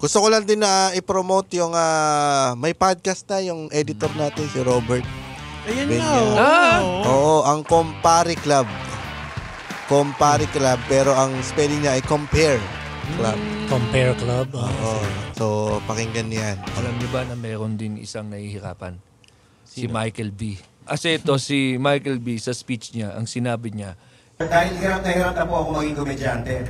Gusto ko lang din na i-promote yung may podcast na yung editor natin si Robert. Ayan Benyan. Oo, ang Compare Club. Compare Club, pero ang spelling niya ay Compare Club. Compare Club. Oo. So, pakinggan niyan. Alam niyo ba na meron din isang nahihirapan? Si Michael B. Kasi ito, si Michael B. sa speech niya, ang sinabi niya, dahil hirap na po ako maging komedyante.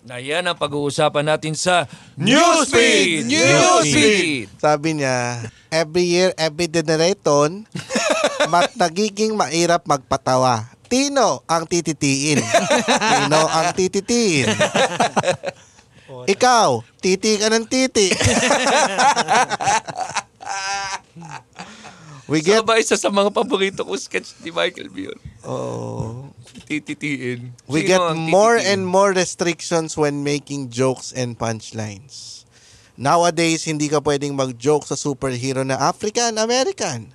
Na yan ang pag-uusapan natin sa Newsfeed! Newsfeed! Sabi niya, every year, every generation, nagiging mahirap magpatawa. Tino ang tititiin. Tino ang tititiin. Ikaw, titi ka ng titi. So ba isa sa mga paborito ko sketch ni Michael B. Oh. Tititiin. We get more and more restrictions when making jokes and punchlines. Nowadays, hindi ka pwedeng mag-joke sa superhero na African-American,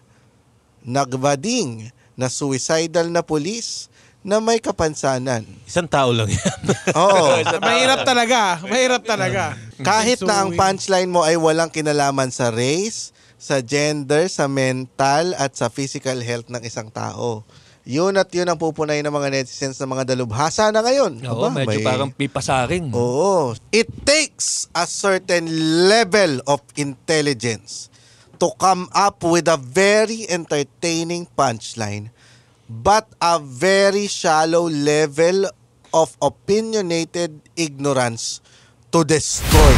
nagbading, na suicidal na pulis, na may kapansanan. Isang tao lang yan. Oo. Mahirap talaga. Mahirap talaga. Kahit na ang punchline mo ay walang kinalaman sa race, sa gender, sa mental, at sa physical health ng isang tao. Yun at yun ang pupunay ng mga netizens ng mga dalubhasa na ngayon. Oo, medyo parang pipasaring. Oo. It takes a certain level of intelligence to come up with a very entertaining punchline, but a very shallow level of opinionated ignorance to destroy.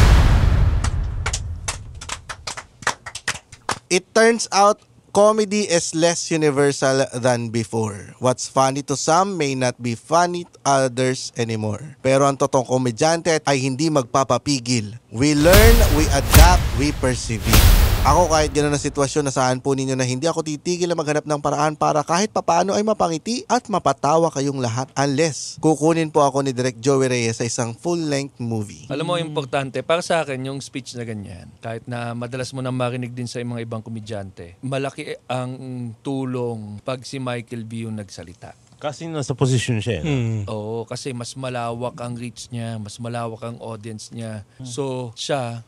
It turns out comedy is less universal than before. What's funny to some may not be funny to others anymore. Pero ang totoong komedyante ay hindi magpapapigil. We learn, we adapt, we persevere. Ako kahit gano'n na sitwasyon, nasaan po ninyo na hindi ako titigil na maghanap ng paraan para kahit papaano ay mapangiti at mapatawa kayong lahat unless kukunin po ako ni Direk Joey Reyes sa isang full-length movie. Alam mo, importante, para sa akin, yung speech na ganyan, kahit na madalas mo nang marinig din sa mga ibang komedyante, malaki ang tulong pag si Michael B. yung nagsalita. Kasi nasa posisyon siya. Oo, kasi mas malawak ang reach niya, mas malawak ang audience niya. So, siya,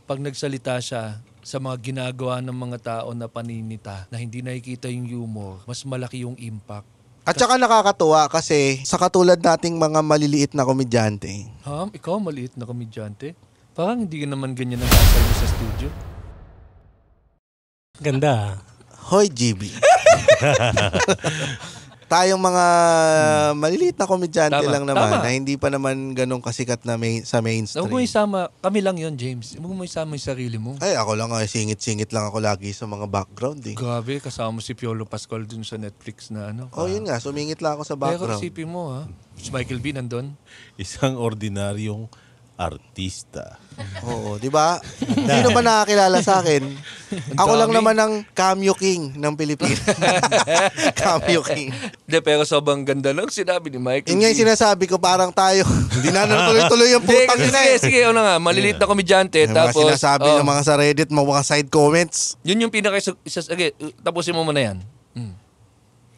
pag nagsalita siya, sa mga ginagawa ng mga tao na paninita na hindi nakikita yung humor, mas malaki yung impact. At saka nakakatuwa kasi sa katulad nating mga maliliit na komedyante. Ikaw maliit na komedyante? Parang hindi ka naman ganyan ang kasal mo sa studio. Ganda. Hoy, GB. Tayong mga maliliit na komedyante lang naman na hindi pa naman ganun kasikat na sa mainstream. Huwag mo isama, kami lang yon James. Huwag mo isama yung sarili mo. Ay, ako lang singit-singit lang ako lagi sa mga background eh. Grabe, kasama mo si Piolo Pascual dun sa Netflix na ano. Oh, yun nga, sumingit lang ako sa background. Pero isipin mo si Michael B. nandun. Isang ordinaryong artista. Oo, di ba? Sino ba nakakilala sa akin? Ako lang naman ang cameo king ng Pilipinas. Cameo king. De, pero sobrang ganda lang sinabi ni Michael B. Yun nga yung sinasabi ko, parang tayo. Hindi na tuloy-tuloy yung putang ina. Sige, ano nga, maliliit na komedyante. Tapos, mga sinasabi ng mga sa Reddit, mga side comments. Yun yung okay, tapusin mo muna yan.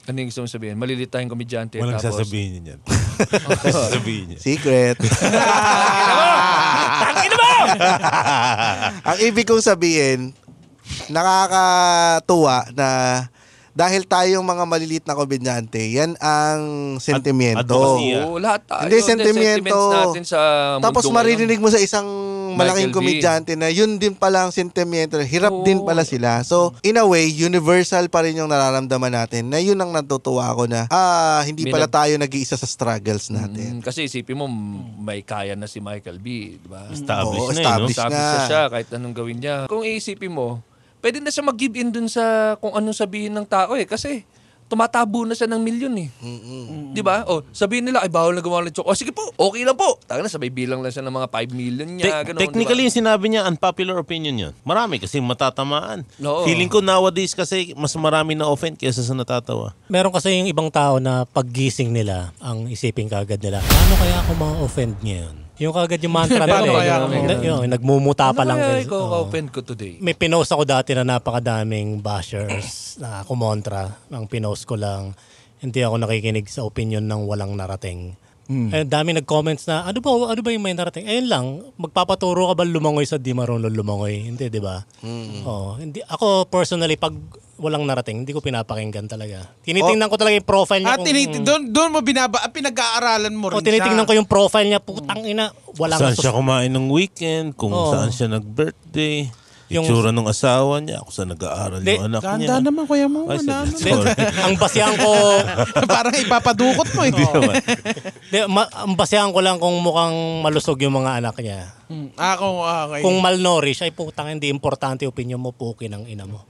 Ano yung gusto mong sabihin? Malilit tayong komedyante. Walang tapos sasabihin niya yan. Sasabihin niya. Secret. Tangina mo! Ang ibig kong sabihin, nakakatuwa na dahil tayong mga maliliit na komedyante, yan ang sentimiento. Oo, lahat tayo. Hindi, sentimiento. Natin sa tapos maririnig mo sa isang malaking komedyante na yun din pala ang sentimiento. Hirap din pala sila. So, in a way, universal pa rin yung nararamdaman natin na yun ang natutuwa ako na hindi pala tayo nag-iisa sa struggles natin. Kasi isipin mo, may kaya na si Michael B. Diba? Established na siya kahit anong gawin niya. Kung iisipin mo, pwede na siya mag-give in dun sa kung anong sabihin ng tao kasi tumatabo na siya ng milyon Di ba? O, sabihin nila, ay bawal na gumawa ng joke. O sige po, okay lang po. Taka na, sabay bilang lang siya ng mga 5 million niya. Technically, yung sinabi niya, unpopular opinion yun. Marami kasi matatamaan. Oo. Feeling ko nowadays kasi mas marami na offend kaysa sa natatawa. Meron kasi yung ibang tao na paggising nila, ang isipin kagad nila, paano kaya ako ma-offend ngayon? Yung kagad yung mantra nila. Nagmumuta pa lang. Ano kaya ikaw ka-offend ko today? May pinost ako dati na napakadaming bashers na kumontra. Ang pinost ko lang, hindi ako nakikinig sa opinion ng walang narating. Ay, dami nag-comments na, ano ba yung may narating? Ayun lang, magpapaturo ka ba lumangoy sa di marunong lumangoy? Hindi, di ba? Oo, hindi, ako personally, pag walang narating, hindi ko pinapakinggan talaga. Tinitingnan ko talaga yung profile niya. Doon mo pinag-aaralan mo rin tinitingnan ko yung profile niya, putang ina, walang Saan siya kumain ng weekend, kung saan siya nag-birthday, yung itsura ng asawa niya, kung saan nag-aaral yung anak niya. Ganda naman, kuya mo. Ay, Sorry. Ang basehan ko, Parang ipapadukot mo. ang basehan ko lang kung mukhang malusog yung mga anak niya. Okay. Kung malnourished, ay putang, hindi importante opinion mo, puki ng ina mo.